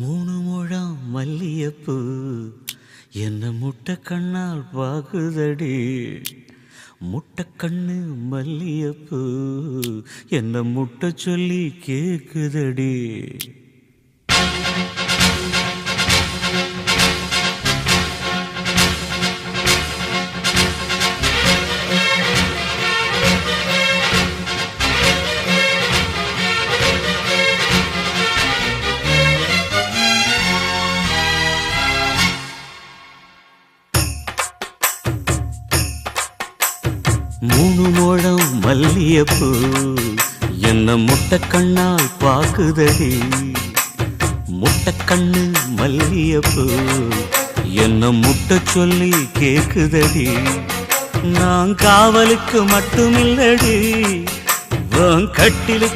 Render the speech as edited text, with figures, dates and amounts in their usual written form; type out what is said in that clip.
மூணு முழம் மல்லியப்பூ என்ன முட்டை கண்ணால் பாகுதடி. முட்டை கண்ணு மல்லியப்பூ என்ன முட்டை சொல்லி கேக்குதடி. மூணு முழம் மல்லியப்பூ என்ன முட்டை கண்ணால் பாக்குதடி. முட்டை கண்ணு மல்லியப்பூ என்ன முட்டை சொல்லி கேக்குதடி. நான் காவலுக்கு மட்டுமில்லடி, கட்டிலுக்கு